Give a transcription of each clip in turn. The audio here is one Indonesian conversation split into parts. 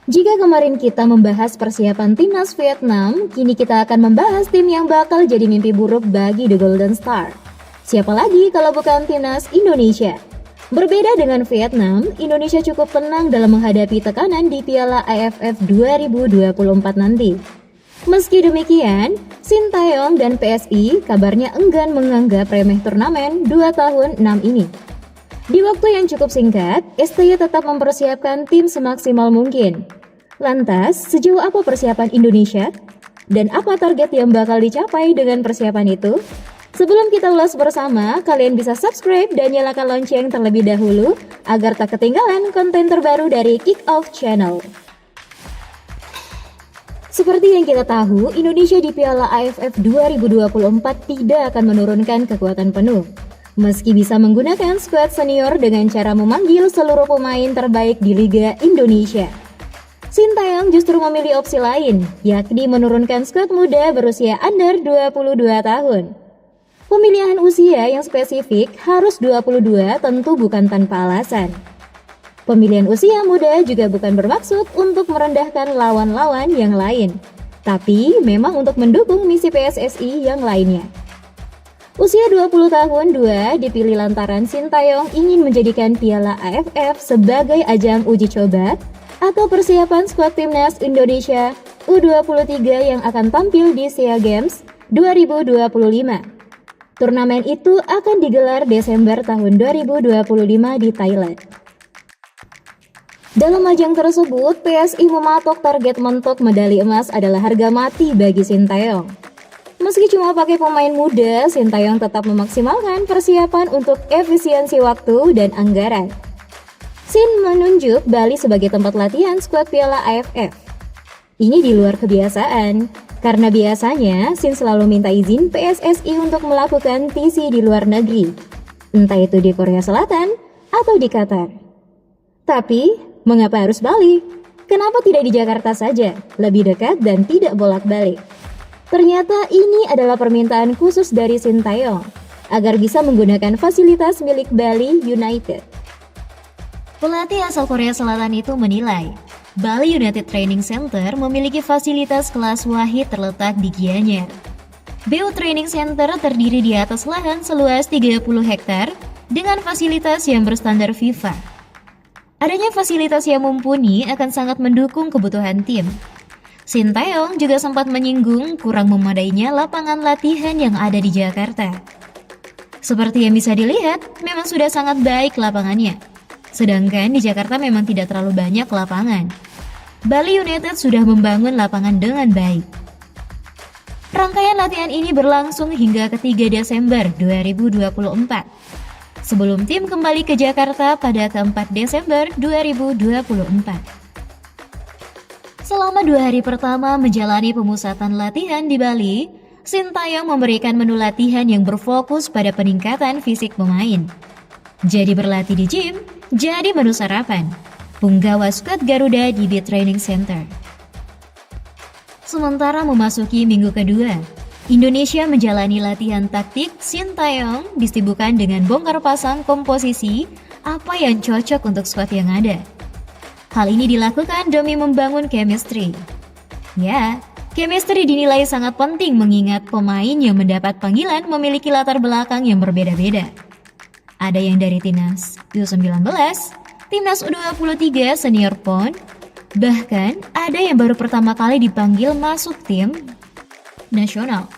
Jika kemarin kita membahas persiapan timnas Vietnam, kini kita akan membahas tim yang bakal jadi mimpi buruk bagi The Golden Star. Siapa lagi kalau bukan timnas Indonesia? Berbeda dengan Vietnam, Indonesia cukup tenang dalam menghadapi tekanan di Piala AFF 2024 nanti. Meski demikian, Sintayong dan PSI kabarnya enggan menganggap remeh turnamen 2 tahun 6 ini. Di waktu yang cukup singkat, STY tetap mempersiapkan tim semaksimal mungkin. Lantas, sejauh apa persiapan Indonesia? Dan apa target yang bakal dicapai dengan persiapan itu? Sebelum kita ulas bersama, kalian bisa subscribe dan nyalakan lonceng terlebih dahulu agar tak ketinggalan konten terbaru dari Kick Off Channel. Seperti yang kita tahu, Indonesia di Piala AFF 2024 tidak akan menurunkan kekuatan penuh. Meski bisa menggunakan skuad senior dengan cara memanggil seluruh pemain terbaik di Liga Indonesia. Sintayong justru memilih opsi lain, yakni menurunkan skuad muda berusia under 22 tahun. Pemilihan usia yang spesifik harus 22 tentu bukan tanpa alasan. Pemilihan usia muda juga bukan bermaksud untuk merendahkan lawan-lawan yang lain, tapi memang untuk mendukung misi PSSI yang lainnya. Usia 20 tahun 2 dipilih lantaran Sintayong ingin menjadikan Piala AFF sebagai ajang uji coba atau persiapan skuad timnas Indonesia U23 yang akan tampil di SEA Games 2025. Turnamen itu akan digelar Desember tahun 2025 di Thailand. Dalam ajang tersebut, PSI mematok target mentok medali emas adalah harga mati bagi Sintayong. Meski cuma pakai pemain muda, Sintayong tetap memaksimalkan persiapan untuk efisiensi waktu dan anggaran. Sin menunjuk Bali sebagai tempat latihan skuad Piala AFF. Ini di luar kebiasaan, karena biasanya Sin selalu minta izin PSSI untuk melakukan TC di luar negeri, entah itu di Korea Selatan atau di Qatar. Tapi, mengapa harus Bali? Kenapa tidak di Jakarta saja, lebih dekat dan tidak bolak-balik? Ternyata ini adalah permintaan khusus dari Sintayong agar bisa menggunakan fasilitas milik Bali United. Pelatih asal Korea Selatan itu menilai Bali United Training Center memiliki fasilitas kelas wahid terletak di Gianyar. BU Training Center terdiri di atas lahan seluas 30 hektar dengan fasilitas yang berstandar FIFA. Adanya fasilitas yang mumpuni akan sangat mendukung kebutuhan tim. Sintayong juga sempat menyinggung kurang memadainya lapangan latihan yang ada di Jakarta. Seperti yang bisa dilihat, memang sudah sangat baik lapangannya. Sedangkan di Jakarta memang tidak terlalu banyak lapangan. Bali United sudah membangun lapangan dengan baik. Rangkaian latihan ini berlangsung hingga ke 3 Desember 2024. Sebelum tim kembali ke Jakarta pada ke-4 Desember 2024. Selama 2 hari pertama menjalani pemusatan latihan di Bali, Sintayong memberikan menu latihan yang berfokus pada peningkatan fisik pemain. Jadi berlatih di gym, jadi menu sarapan. Punggawa skuad Garuda di BU Training Center. Sementara memasuki minggu kedua, Indonesia menjalani latihan taktik. Sintayong disibukkan dengan bongkar pasang komposisi apa yang cocok untuk skuad yang ada. Hal ini dilakukan demi membangun chemistry. Ya, chemistry dinilai sangat penting mengingat pemain yang mendapat panggilan memiliki latar belakang yang berbeda-beda. Ada yang dari timnas U19, timnas U23 senior PON, bahkan ada yang baru pertama kali dipanggil masuk tim nasional.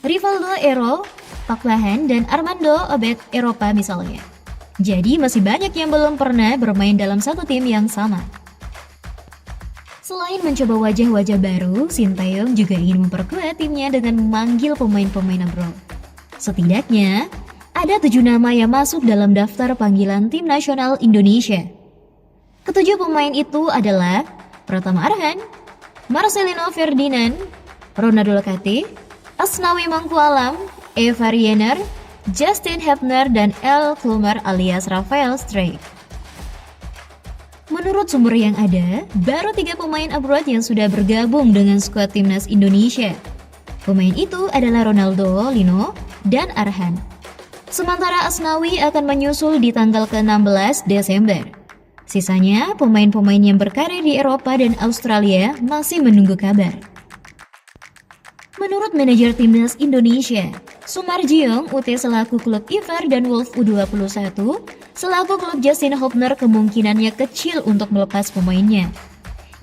Rivaldo Ero, Pak Lahan, dan Armando Obed Eropa misalnya. Jadi masih banyak yang belum pernah bermain dalam satu tim yang sama. Selain mencoba wajah-wajah baru, Sintayong juga ingin memperkuat timnya dengan memanggil pemain-pemain abroad. Setidaknya, ada 7 nama yang masuk dalam daftar panggilan tim nasional Indonesia. Ketujuh pemain itu adalah Pratama Arhan, Marcelino Ferdinand, Ronaldo Lokate, Asnawi Mangkualam, Eva Riener, Justin Hebner, dan El Klumar alias Rafael Strijk. Menurut sumber yang ada, baru 3 pemain abroad yang sudah bergabung dengan skuad timnas Indonesia. Pemain itu adalah Ronaldo, Lino, dan Arhan. Sementara Asnawi akan menyusul di tanggal ke-16 Desember. Sisanya, pemain-pemain yang berkarir di Eropa dan Australia masih menunggu kabar. Menurut manajer timnas Indonesia, Sumarjiong UT selaku klub Ivar dan Wolf U21, selaku klub Justin Hubner kemungkinannya kecil untuk melepas pemainnya.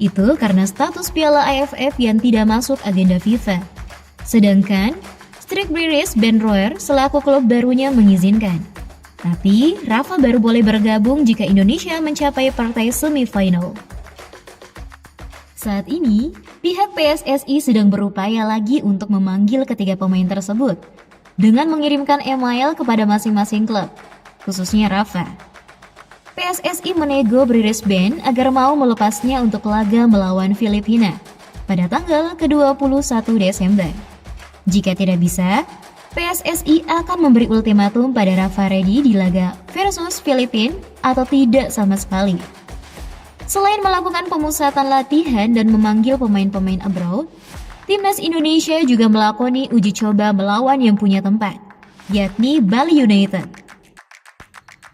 Itu karena status Piala AFF yang tidak masuk agenda FIFA. Sedangkan, Strik British Ben Roer selaku klub barunya mengizinkan. Tapi, Rafa baru boleh bergabung jika Indonesia mencapai partai semifinal. Saat ini, pihak PSSI sedang berupaya lagi untuk memanggil ketiga pemain tersebut dengan mengirimkan email kepada masing-masing klub, khususnya Rafa. PSSI menego British Band agar mau melepasnya untuk laga melawan Filipina pada tanggal ke-21 Desember. Jika tidak bisa, PSSI akan memberi ultimatum pada Rafa Reddy di laga versus Filipina atau tidak sama sekali. Selain melakukan pemusatan latihan dan memanggil pemain-pemain abroad, timnas Indonesia juga melakoni uji coba melawan yang punya tempat, yakni Bali United.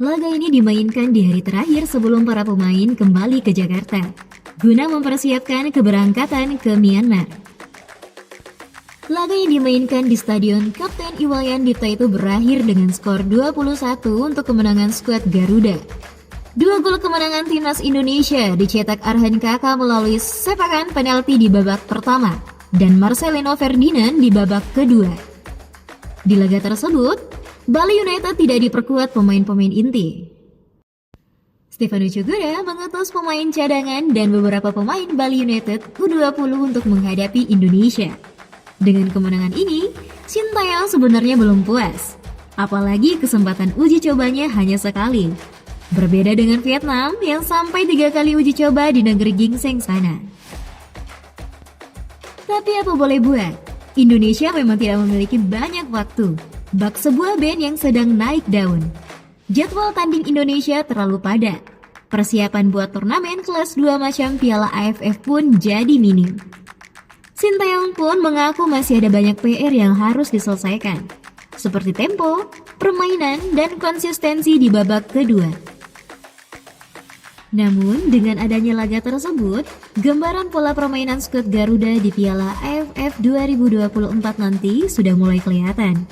Laga ini dimainkan di hari terakhir sebelum para pemain kembali ke Jakarta, guna mempersiapkan keberangkatan ke Myanmar. Laga yang dimainkan di Stadion Kapten Iwayan Dipta itu berakhir dengan skor 2-1 untuk kemenangan skuad Garuda. 2 gol kemenangan timnas Indonesia dicetak Arhan Kaka melalui sepakan penalti di babak pertama dan Marcelino Ferdinand di babak kedua. Di laga tersebut, Bali United tidak diperkuat pemain-pemain inti. Stefano Cugura mengutus pemain cadangan dan beberapa pemain Bali United U20 untuk menghadapi Indonesia. Dengan kemenangan ini, Sintayong sebenarnya belum puas. Apalagi kesempatan uji cobanya hanya sekali. Berbeda dengan Vietnam yang sampai 3 kali uji coba di negeri gingseng sana. Tapi apa boleh buat, Indonesia memang tidak memiliki banyak waktu. Bak sebuah band yang sedang naik daun. Jadwal tanding Indonesia terlalu padat. Persiapan buat turnamen kelas 2 macam Piala AFF pun jadi minim. Sintayong pun mengaku masih ada banyak PR yang harus diselesaikan, seperti tempo, permainan, dan konsistensi di babak kedua. Namun, dengan adanya laga tersebut, gambaran pola permainan skuad Garuda di Piala AFF 2024 nanti sudah mulai kelihatan.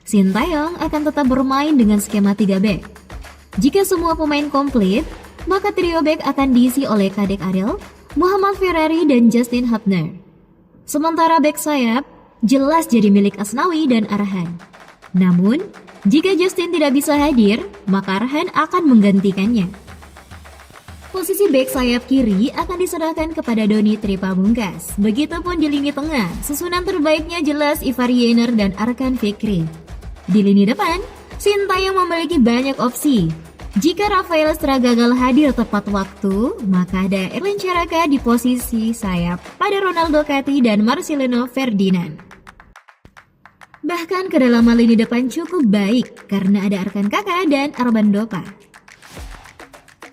Sintayong akan tetap bermain dengan skema 3 back. Jika semua pemain komplit, maka trio back akan diisi oleh Kadek Ariel, Muhammad Ferrari, dan Justin Hubner. Sementara back sayap jelas jadi milik Asnawi dan Arhan. Namun, jika Justin tidak bisa hadir, maka Arhan akan menggantikannya. Posisi bek sayap kiri akan diserahkan kepada Doni Tripabungkas. Begitupun di lini tengah, susunan terbaiknya jelas Ivar Yener dan Arkan Fikri. Di lini depan, Sintayong memiliki banyak opsi. Jika Rafael Strah gagal hadir tepat waktu, maka ada Erlen Caraka di posisi sayap pada Ronaldo Kati dan Marcelino Ferdinand. Bahkan kedalaman lini depan cukup baik karena ada Arkan Kaka dan Arban Dopa.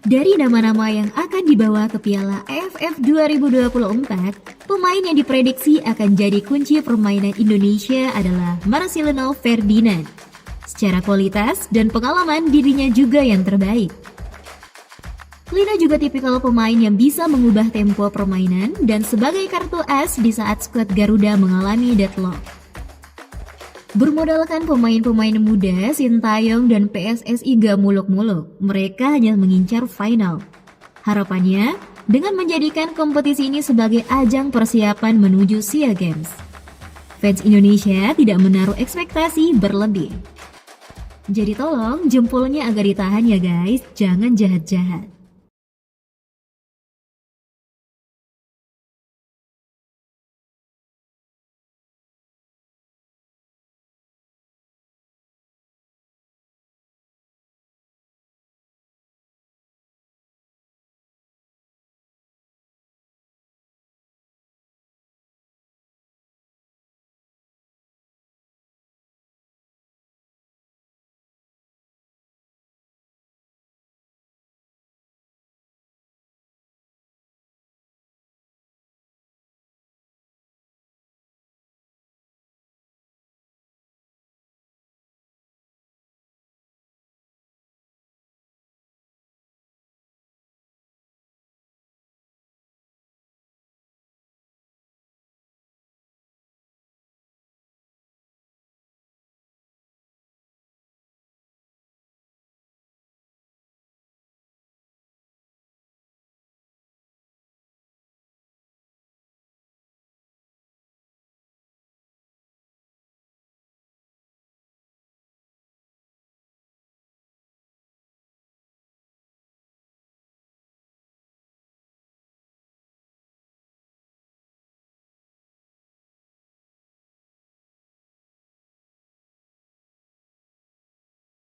Dari nama-nama yang akan dibawa ke Piala AFF 2024, pemain yang diprediksi akan jadi kunci permainan Indonesia adalah Marcelino Ferdinand. Secara kualitas dan pengalaman dirinya juga yang terbaik. Lina juga tipikal pemain yang bisa mengubah tempo permainan dan sebagai kartu as di saat skuad Garuda mengalami deadlock. Bermodalkan pemain-pemain muda, Sintayong dan PSSI gak muluk-muluk. Mereka hanya mengincar final. Harapannya, dengan menjadikan kompetisi ini sebagai ajang persiapan menuju SEA Games. Fans Indonesia tidak menaruh ekspektasi berlebih. Jadi tolong jempolnya agak ditahan ya guys, jangan jahat-jahat.